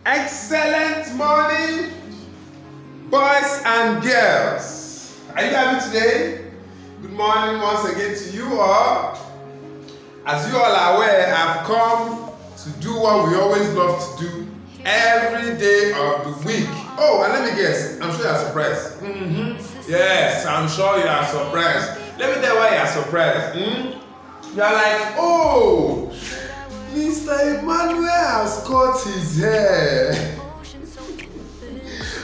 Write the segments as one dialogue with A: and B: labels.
A: Excellent morning, boys and girls. Are you happy today? Good morning once again to you all. As you all are aware, I've come to do what we always love to do every day of the week. Oh, and let me guess, I'm sure you're surprised. Yes, I'm sure you are surprised. Let me tell you why you are surprised. You're like, oh, Mr. Emmanuel has cut his hair.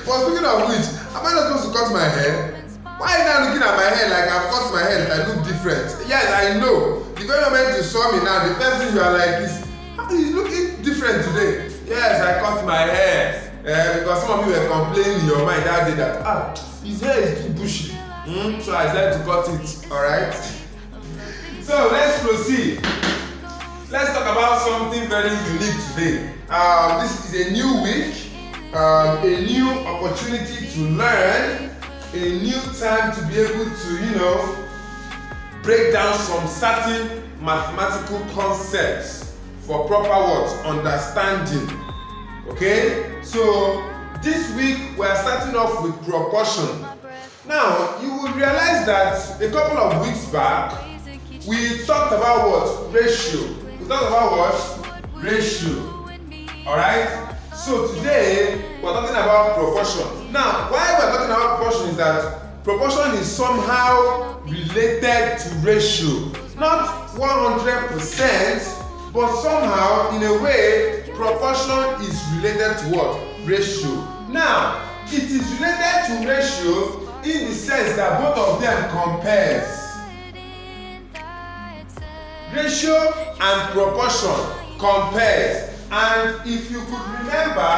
A: But speaking of which, am I not supposed to cut my hair? Why are you now looking at my hair like I've cut my hair that I look different? Yes, I know. The very moment you saw me now, the first thing you are like is, he's looking different today. Yes, I cut my hair. Because some of you were complaining in your mind that day that, his hair is too bushy. So I decided to cut it, alright? So let's proceed. Let's talk about something very unique today. This is a new week, a new opportunity to learn, a new time to be able to, break down some certain mathematical concepts for proper understanding. Okay? So this week we are starting off with proportion. Now you will realize that a couple of weeks back we talked about what? Ratio. We talked about what? Ratio. Alright? So today we're talking about proportion. Now, why we're talking about proportion is that proportion is somehow related to ratio. Not 100%, but somehow in a way proportion is related to what? Ratio. Now, it is related to ratio in the sense that both of them compares. Ratio and proportion compares. And if you could remember,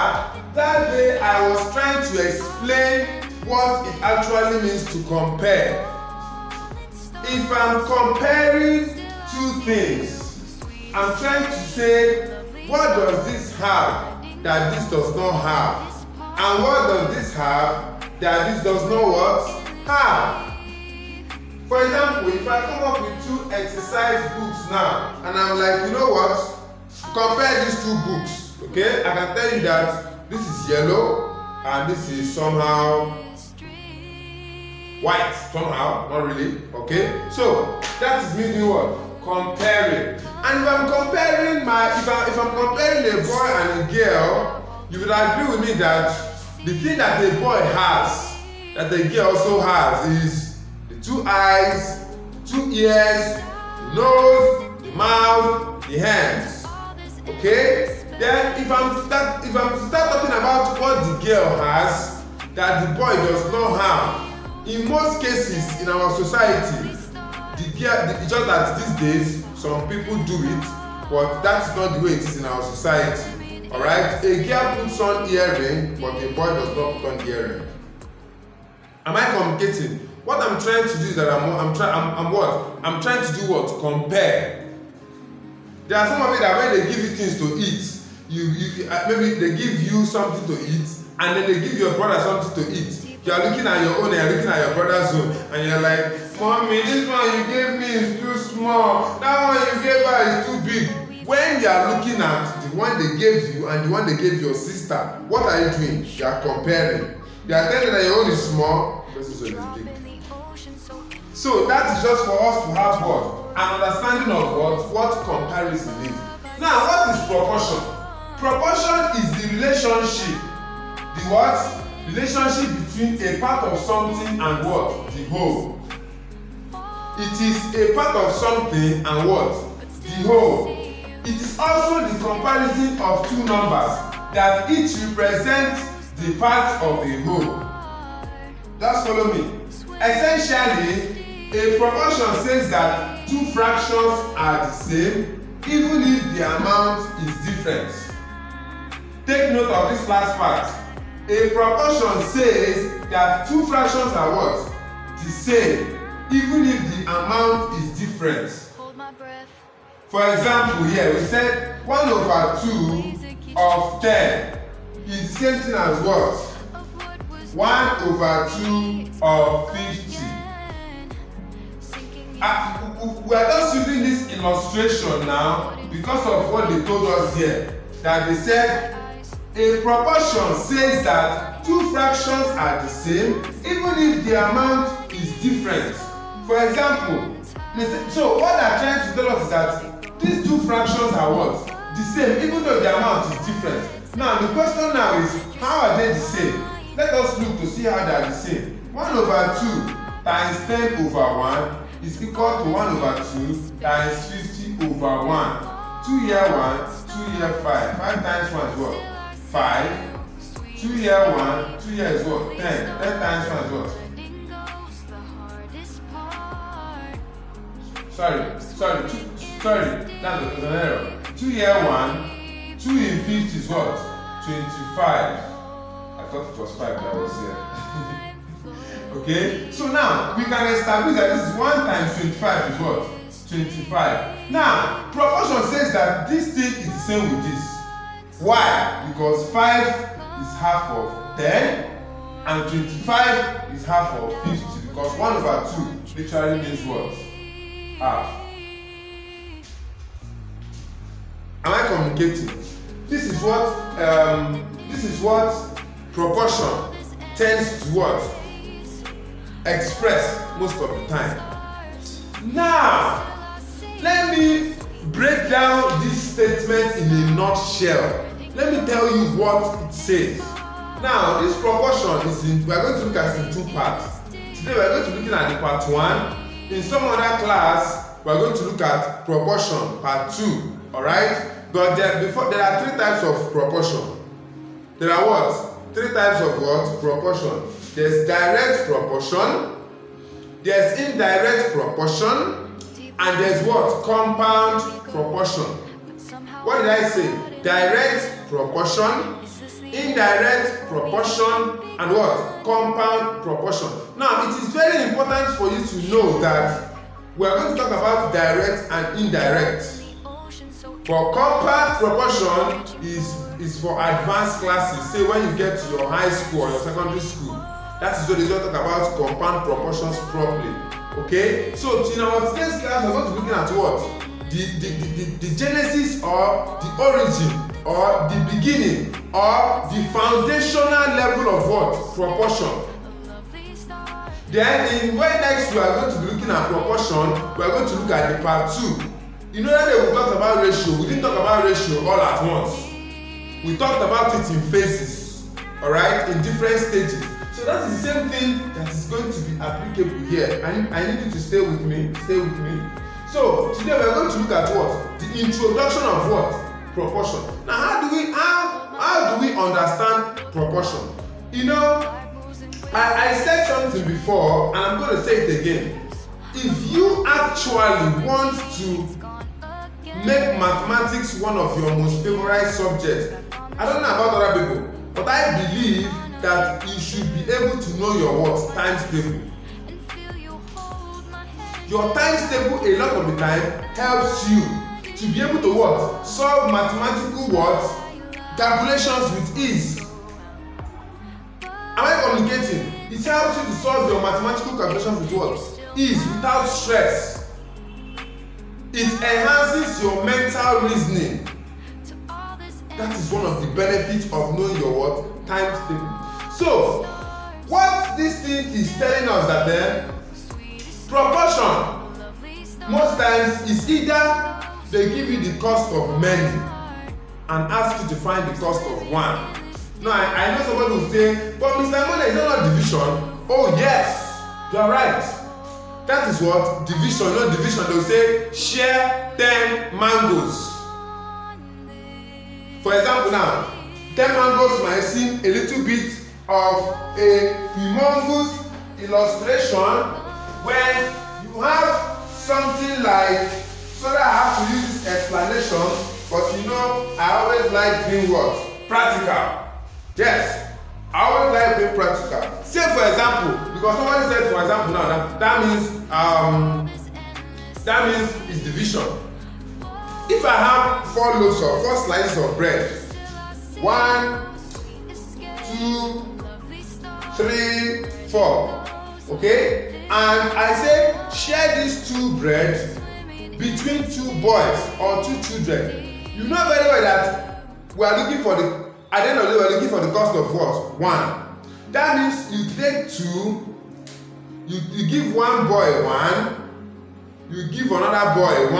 A: that day I was trying to explain what it actually means to compare. If I'm comparing two things, I'm trying to say, what does this have that this does not have? And what does this have that this does not what? Have? For example, if I come up with two exercise books now, and I'm like, you know what? Compare these two books, okay? I can tell you that this is yellow and this is somehow white, somehow, not really, okay? So that is meaning what? Comparing. And if I'm comparing if I'm comparing a boy and a girl, you would agree with me that the thing that a boy has, that the girl also has, is the two eyes, two ears, the nose, the mouth, the hands. Okay? Then if I'm to start talking about what the girl has that the boy does not have, in most cases in our society, it's just that these days some people do it, but that's not the way it is in our society. Alright? A girl puts on earring, but a boy does not put on earring. Am I communicating? What I'm trying to do is that I'm trying to do what? Compare. There are some of you that when they give you things to eat, maybe they give you something to eat, and then they give your brother something to eat. You are looking at your own and you're looking at your brother's own, and you're like, Mommy, this one you gave me is too small. That one you gave her is too big. When you are looking at the one they gave you and the one they gave your sister, what are you doing? You are comparing. They are telling you that your own is small, versus yours is big. So that is just for us to have what? An understanding of what comparison is. Now, what is proportion? Proportion is the relationship. The what? Relationship between a part of something and what? The whole. It is a part of something and what? The whole. It is also the comparison of two numbers that each represents the part of the whole. Just follow me. Essentially, a proportion says that two fractions are the same even if the amount is different. Take note of this last part. A proportion says that two fractions are what? The same even if the amount is different. For example, here we said 1/2 of 10 is the same thing as what? 1/2 of 50. We are just using this illustration now because of what they told us here. That they said A proportion says that two fractions are the same even if the amount is different. For example, so what they're trying to tell us is that these two fractions are what? The same even though the amount is different. Now the question now is, how are they the same? Let us look to see how they are the same. 1 over 2 times 10 over 1 is equal to 1 over 2 times 50 over 1. 2 here 1, 2 here 5. 5 times 1 is what? 5. 2 here 1, 2 here is what? 10. 10 times 1 is what? Sorry, that's an error. 2 here 1, 2 in 50 is what? 25. I thought it was 5 that was here. Okay, so now we can establish that this is 1 times 25 is what? 25. Now, proportion says that this thing is the same with this. Why? Because 5 is half of 10 and 25 is half of 50, because 1 over 2 literally means what? Half. Am I communicating? This is what proportion tends to what? Express most of the time. Now, let me break down this statement in a nutshell. Let me tell you what it says. Now, this proportion is we are going to look at it in 2 parts. Today we are going to be looking at the part 1. In some other class, we are going to look at proportion part 2. Alright? But there are 3 types of proportion. There are what? 3 types of what? Proportion. There's direct proportion, there's indirect proportion, and there's what? Compound proportion. What did I say? Direct proportion, indirect proportion, and what? Compound proportion. Now, it is very important for you to know that we are going to talk about direct and indirect. For compound proportion is for advanced classes. Say when you get to your high school or your secondary school, that is when they don't talk about compound proportions properly. Okay? So in our today's class, we're going to be looking at what? The genesis or the origin or the beginning or the foundational level of what? Proportion. Then in when next we are going to be looking at proportion, we are going to look at the part 2. You know that we talked about ratio. We didn't talk about ratio all at once. We talked about it in phases, alright, in different stages. So that is the same thing that is going to be applicable here. I need you to stay with me. Stay with me. So today we are going to look at what? The introduction of what? Proportion. Now how do we understand proportion? You know, I said something before and I'm going to say it again. If you actually want to make mathematics one of your most favorite subjects, I don't know about other people, but I believe that you should be able to know your what? Times table. Your times table a lot of the time helps you to be able to what? Solve mathematical what? Calculations with ease. Am I communicating? It helps you to solve your mathematical calculations with what? Ease, without stress. It enhances your mental reasoning. That is one of the benefits of knowing your what? Times table. So, what this thing is telling us that proportion most times is either they give you the cost of many and ask you to find the cost of one. Now I know somebody will say, but Mr. Mone, is that not division? Oh yes, you are right. That is what? Division, not division. They will say, share 10 mangoes. For example now, 10 mangoes might seem a little bit of a humongous illustration when you have something like, sorry I have to use this explanation, but you know I always like being what? Practical. Yes, I always like being practical. Say for example, because somebody said for example now that means it's division. If I have 4 loaves or 4 slices of bread, 1, 2, 3, 4, okay, and I say share these 2 bread between 2 boys or 2 children, you know very well that we are looking for the at the end of the day, we're looking for the cost of what? 1. That means you take 2, you give one boy 1, you give another boy 1.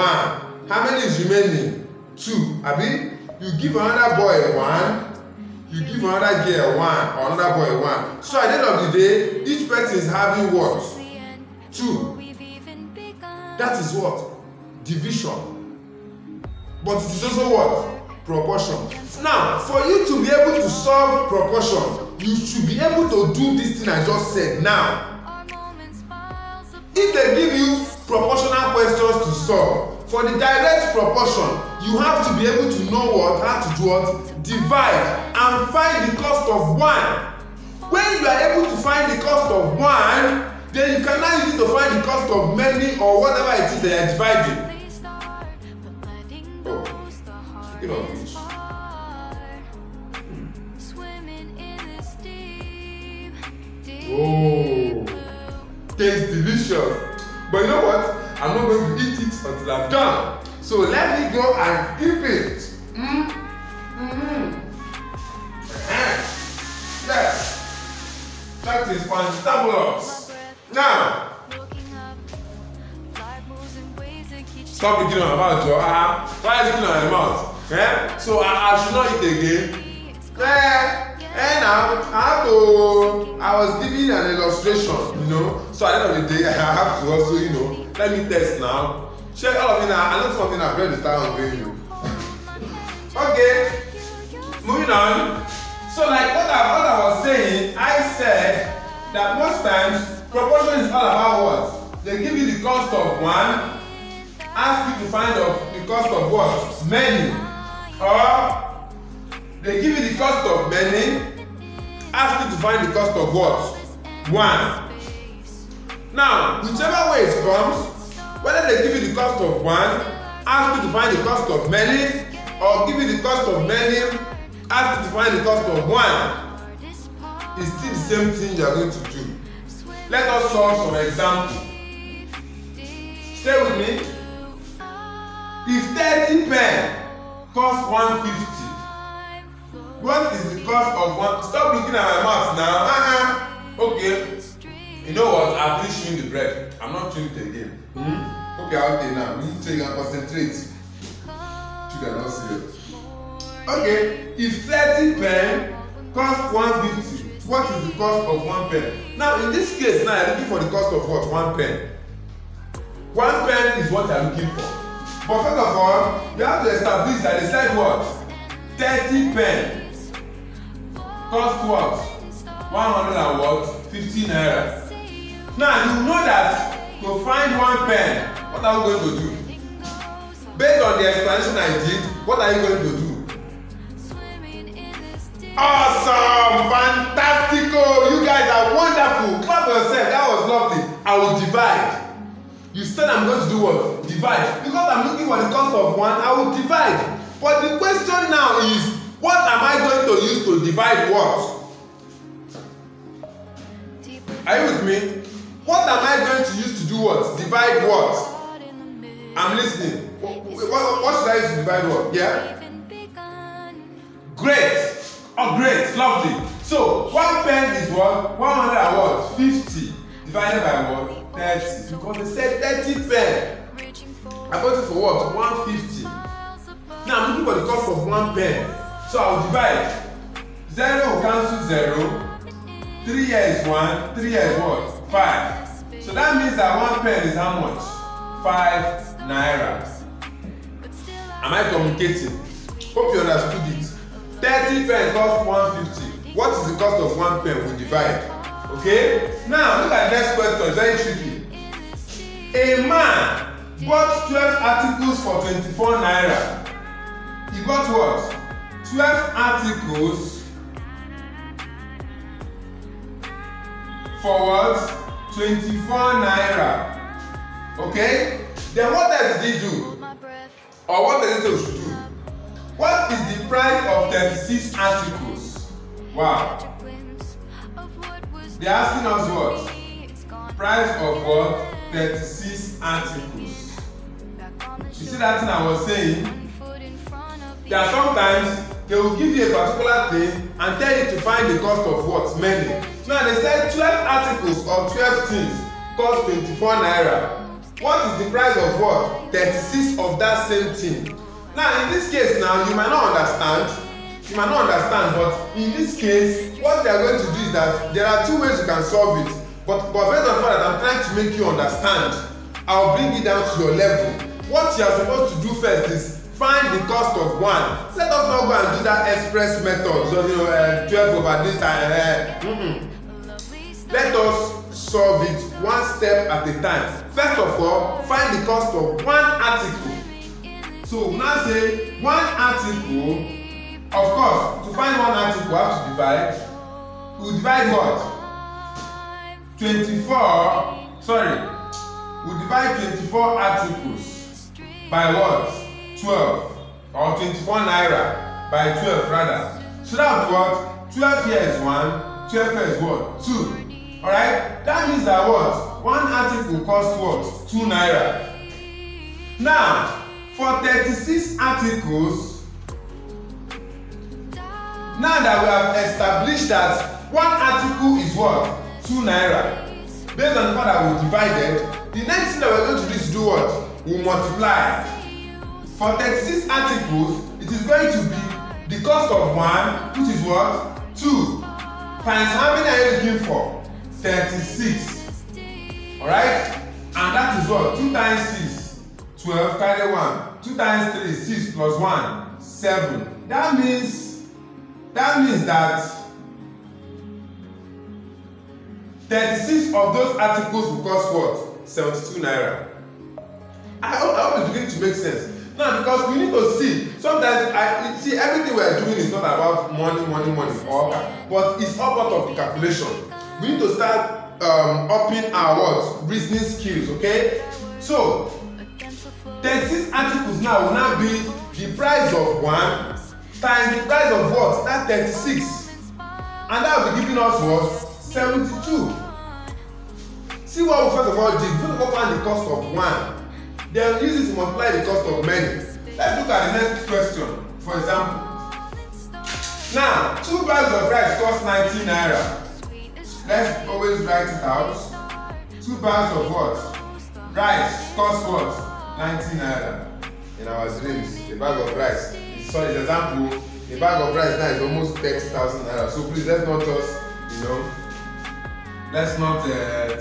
A: How many is remaining? 2. Abi? You give another boy 1, you give another girl 1, or another boy 1. So at the end of the day, each person is having what? 2. That is what? Division. But it is also what? Proportion. Now, for you to be able to solve proportion, you should be able to do this thing I just said now. If they give you proportional questions to solve, for the direct proportion, you have to be able to know what, how to do what, divide and find the cost of 1. When you are able to find the cost of 1, then you can now use it to find the cost of many or whatever it is that you are dividing. Oh, speaking of which. Oh, tastes delicious. But you know what? I'm not going to eat it until I'm done. So let me go and keep it. Yes. That is fantabulous. Now, stop looking on my mouth, Joe. Why are you looking on my mouth? So I should not eat again. I was giving an illustration, so at the end of the day, I have to also, let me test now. Check all of you now. I know something I've read the style of you. Okay, moving on. So like what I was saying, I said that most times proportion is all about what? They give you the cost of 1, ask you to find the cost of what? Many. Or they give you the cost of many, ask you to find the cost of what? 1. Now, whichever way it comes, whether they give you the cost of 1, ask you to find the cost of many, or give you the cost of many, ask you to find the cost of 1, it's still the same thing you are going to do. Let us solve some example. Stay with me. If 30 pen costs 150, what is the cost of 1? Stop looking at my mouth now. Okay. You know what? I'll finish chewing the bread. I'm not chewing it again. Okay, I'll take now. So you can concentrate. You are not serious. Okay. If 30 pen costs 150, what is the cost of 1 pen? Now, in this case, now you're looking for the cost of what? 1 pen. 1 pen is what you're looking for. But first of all, you have to establish that they said what? 30 pen cost what? 150 naira. Now you know that to find 1 pen, what are we going to do? Based on the explanation I did, what are you going to do? Awesome! Fantastico! You guys are wonderful! Clap yourself, that was lovely. I will divide. You said I'm going to do what? Divide. Because I'm looking for the cost of 1, I will divide. But the question now is, what am I going to use to divide what? Are you with me? What am I going to use to do what? Divide what? I'm listening. What should I use to divide what? Yeah? Great. Oh, great. Lovely. So, 1 pen is what? 150 divided by what? 30. Because they said 30 pen. I got it for what? 150. Now, I'm looking for the cost of 1 pen. So, I will divide. 0 will cancel 0. 3 here is 1, 3 here is what? 5. So that means that 1 pen is how much? 5 naira. Am I communicating? Hope you understood it. 30 pen costs 150. What is the cost of 1 pen? We divide. Okay? Now look at the next question. It's very tricky. A man bought 12 articles for 24 naira. He got what? 12 articles for what? 24 naira. Okay? Then what else did he do? Or what else did he do? What is the price of 36 articles? Wow. They are asking us what? Price of what? 36 articles. You see that thing I was saying? There are sometimes they will give you a particular thing and tell you to find the cost of what? Many. Now they said 12 articles or 12 things cost 24 naira. What is the price of what? 36 of that same thing. Now in this case now, you might not understand, but in this case, what they are going to do is that there are two ways you can solve it. But based on that, I'm trying to make you understand. I'll bring it down to your level. What you are supposed to do first is find the cost of one. Let us not go and do that express method. So 12 over this time. Let us solve it one step at a time. First of all, find the cost of one article. So now say one article. Of course, to find one article, we have to divide. We divide what? 24. Sorry. We divide 24 articles by what? 12. Or 24 naira by 12 rather. So that's what? 12 here is 1. 12 here is what? 2. Alright? That means that what? One article costs what? 2 naira. Now, for 36 articles, now that we have established that one article is what? 2 naira. Based on the fact that we divided, the next thing that we're going to do is do what? We multiply. For 36 articles, it is going to be the cost of 1, which is what? 2. Times how many are you looking for? 36. Alright? And that is what? 2 times 6. 12 carry 1. 2 times 3, 6 plus 1, 7. That means that 36 of those articles will cost what? 72 naira. I hope it's beginning to make sense. Now, because we need to see, sometimes everything we are doing is not about money, but it's all part of the calculation. We need to start upping our what? Reasoning skills, okay? So, 36 articles now will now be the price of 1 times the price of what? That 36. And that will be giving us what? 72. See what we first of all did. We first of all find the cost of 1. Then use it to multiply the cost of many. Let's look at the next question, for example. Now, 2 bags of rice cost 19 naira. Let's always write it out. 2 bags of what? Rice cost what? 19 naira. In our dreams, a bag of rice. Sorry, the example, a bag of rice now is almost 30,000 naira. So please, let's not just, let's not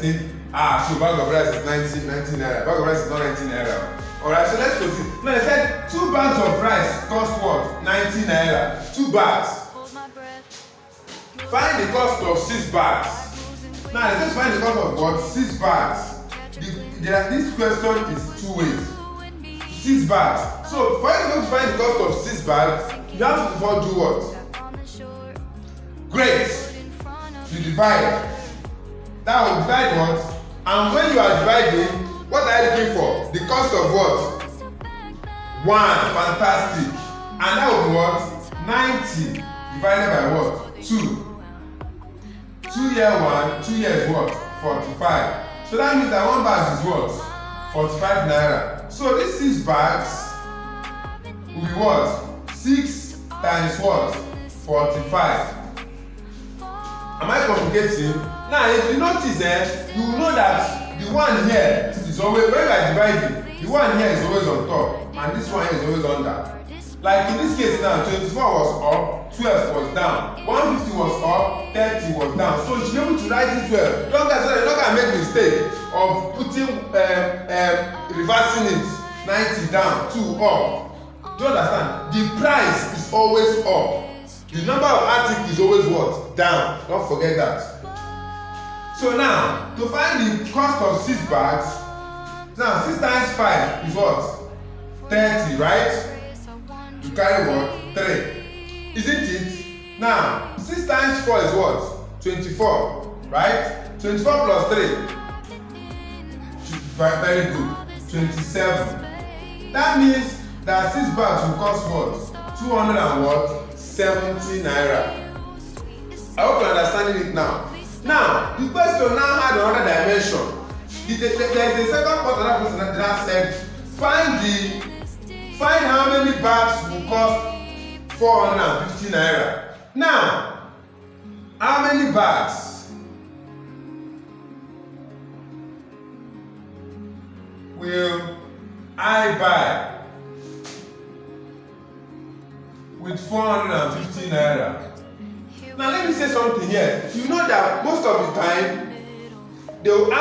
A: think, so bag of rice is 19 naira. Bag of rice is not 19 naira. Alright, so let's proceed. Now, I said 2 bags of rice cost what? 19 naira. 2 bags. Find the cost of 6 bags. Now, let's find the cost of what? 6 bags. This question is 2 ways. 6 bags. So, for you to find the cost of 6 bags, you have to first do what? Great. You divide. That will divide what? And when you are dividing, what are you looking for? The cost of what? 1. Fantastic. And that will be what? 90 divided by what? 2. 2 here 1, 2 here is what? 45. So that means that 1 bag is what? 45 naira. So these 6 bags will be what? 6 times what? 45. Am I complicating? Now, if you notice, you will know that the one here is always, when you are dividing, the one here is always on top, and this one here is always under. Like in this case now, 24 was up, 12 was down, 150 was up, 30 was down. So you should be able to write it well. Don't get so you're not gonna make mistake of putting reversing it, 90 down, 2 up. Do you understand? The price is always up. The number of articles is always what? Down. Don't forget that. So now, to find the cost of 6 bags, now 6 times 5 is what? 30, right? You carry what? 3. Isn't it? Now, 6 times 4 is what? 24, right? 24 plus 3. Very good. 27. That means that 6 bags will cost what? 270 naira. I hope you're understanding it now. Now, the question now had another dimension. There is a second part of that question that said, find how many bags will cost 450 naira. Now, how many bags will I buy with 450 naira? Now let me say something here. You know that most of the time they will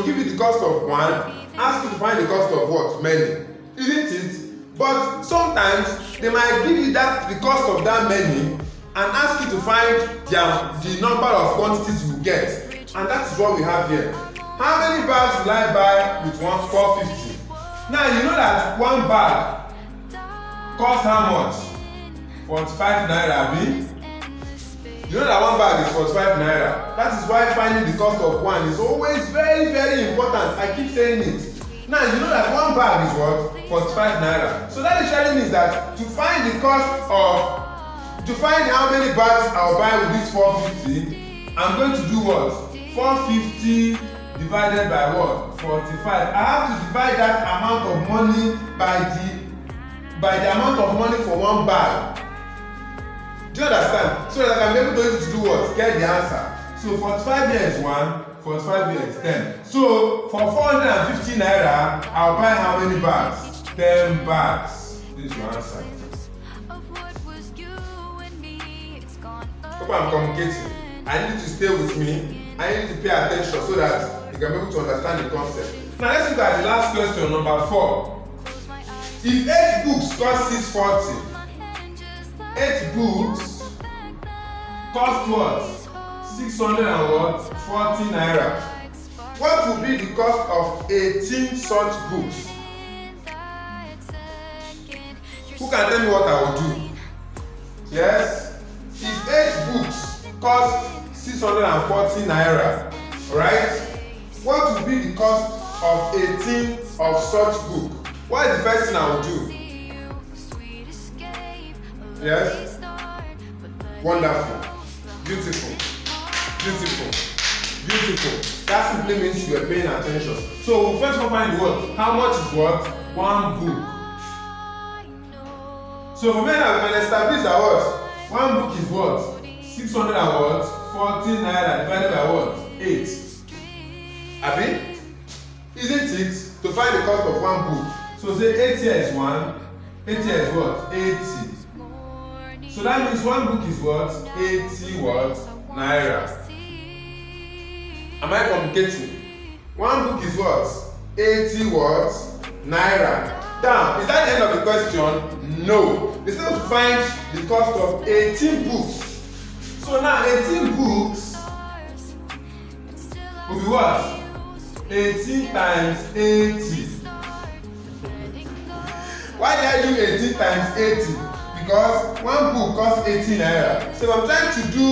A: give you the cost of one, ask you to find the cost of what? Many. Isn't it? But sometimes they might give you the cost of that many and ask you to find the number of quantities you get. And that is what we have here. How many bags will I buy with 450? Now you know that one bag costs how much? 45 naira, abi? You know that one bag is 45 naira. That is why finding the cost of one is always very, very important. I keep saying it. Now you know that one bag is what? 45 naira. So that literally means that to find how many bags I'll buy with this 450, I'm going to do what? 450 divided by what? 45. I have to divide that amount of money by the amount of money for one bag. Do you understand? So that I can be able to use it to do what? Get the answer. So 45 here is 1, 45 here is 10. So for 450 naira, I'll buy how many bags? 10 bags. This is your answer. Hope I'm communicating. I need you to stay with me. I need you to pay attention so that you can be able to understand the concept. Now let's look at the last question, number 4. If 8 books cost 640, 8 books cost what? 640 naira. What will be the cost of 18 such books? Who can tell me what I will do? Yes? If 8 books cost 640 naira, right? What will be the cost of 18 of such book? What is the first thing I will do? Yes? Wonderful. Beautiful. Beautiful. Beautiful. That simply means you are paying attention. So we'll first find what? How much is what? One book. So for me now we can establish that what? One book is what? 640 naira divided by what? 8. Abi? Isn't it? To find the cost of one book. So say 8 here is 1. 8 here is what? 80. So that means one book is what? 80 what? Naira. Am I communicating? One book is what? 80 what? Naira. Now, is that the end of the question? No. They still have to find the cost of 18 books. So now 18 books will be what? 18 times 80. Why did I do 18 times 80? Because one book costs 18 naira. So if I'm trying to do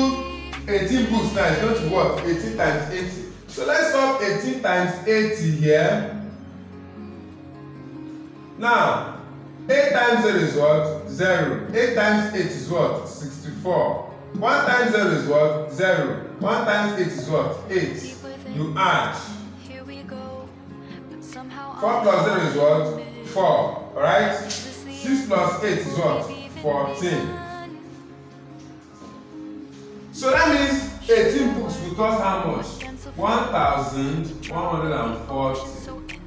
A: 18 books now, it's going to be what? 18 times 80. So let's solve 18 times 80 here. Now, 8 times 0 is what? 0. 8 times 8 is what? 64. 1 times 0 is what? 0. 1 times 8 is what? 8. You add. 4 plus 0 is what? 4. Alright? 6 plus 8 is what? 14. So that means 18 books will cost how much? 1,140.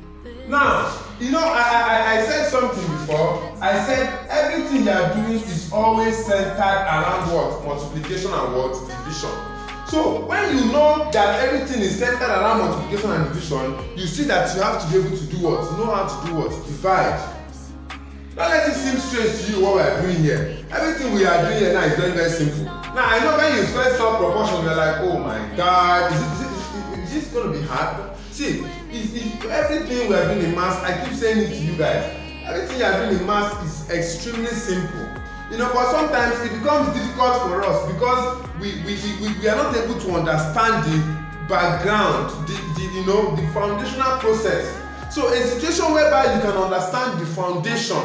A: Now, you know, I said something before. I said everything you are doing is always centered around what? Multiplication and what? Division. So when you know that everything is centered around multiplication and division, you see that you have to be able to do what? Know how to do what? Divide. Don't let it seem strange to you what we are doing here. Everything we are doing here now is very, very simple. Now I know when you first saw proportion, you're like, oh my God, is this going to be hard? See, if everything we are doing in maths, I keep saying it to you guys, everything you are doing in maths is extremely simple. You know, but sometimes it becomes difficult for us because we are not able to understand the background, the foundational process. So a situation whereby you can understand the foundation,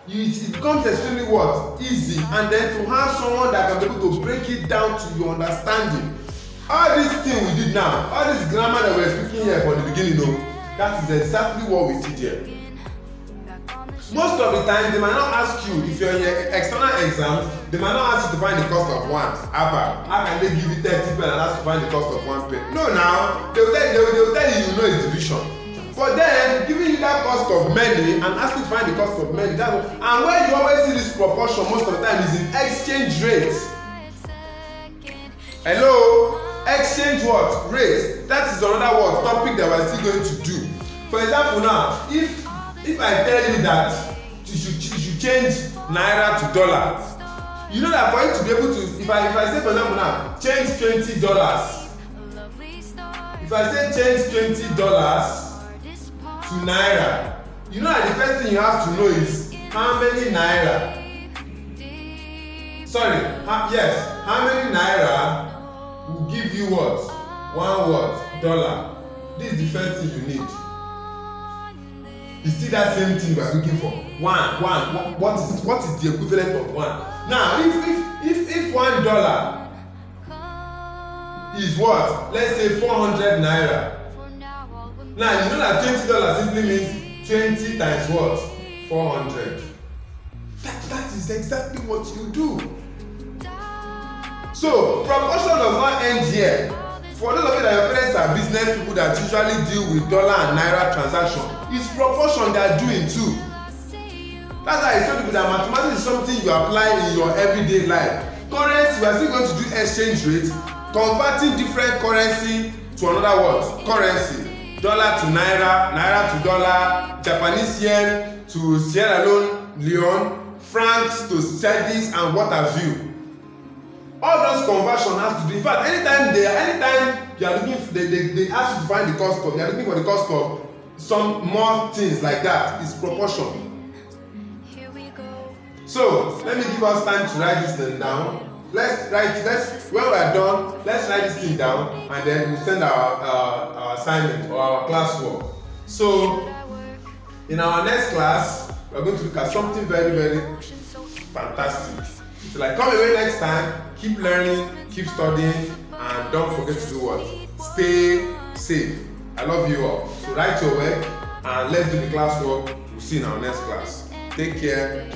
A: it becomes extremely what? Easy. And then to have someone that can be able to break it down to your understanding. All this thing we did now, all this grammar that we're speaking here from the beginning, that is exactly what we did here. Most of the time, they might not ask you, if you're in your external exams, they might not ask you to find the cost of one. How can they give you 30 pen and ask to find the cost of 1 pen? No, now, they will tell you know it's division. But then, giving you that cost of many and asking to find the cost of many, and where you always see this proportion most of the time is in exchange rates. Hello? Exchange what? Rate. That is another word, topic that we're still going to do. For example now, if I tell you that you should change naira to dollar, you know that for you to be able to, if I say for example now, change $20. If I say change $20 to naira, you know that the first thing you have to know is how many naira. Sorry, how many naira will give you what? One what? Dollar. This is the first thing you need. It's still that same thing we are looking for. One. What is the equivalent of one? Now, if $1 is what? Let's say 400 naira. Now you know that $20 simply means 20 times what? 400. That is exactly what you do. So proportion does not end here. For those of you that your parents are business people that usually deal with dollar and naira transaction, it's proportion they are doing too. That's why I told you that mathematics is something you apply in your everyday life. Currency, we are still going to do exchange rate, converting different currency to another what? Currency. Dollar to naira, naira to dollar, Japanese yen to Sierra Leone, francs to cedis, and what have you. All those conversion has to do. In fact, anytime you are looking, they ask you to find the cost of. You are looking for the cost of some more things like that. It's proportion. So let me give us time to write this thing down. When we are done, let's write this thing down, and then we send our assignment or our classwork. So in our next class, we are going to look at something very, very fantastic. So like, come away next time, keep learning, keep studying, and don't forget to do what? Stay safe. I love you all. So write your work and let's do the classwork. We'll see you in our next class. Take care.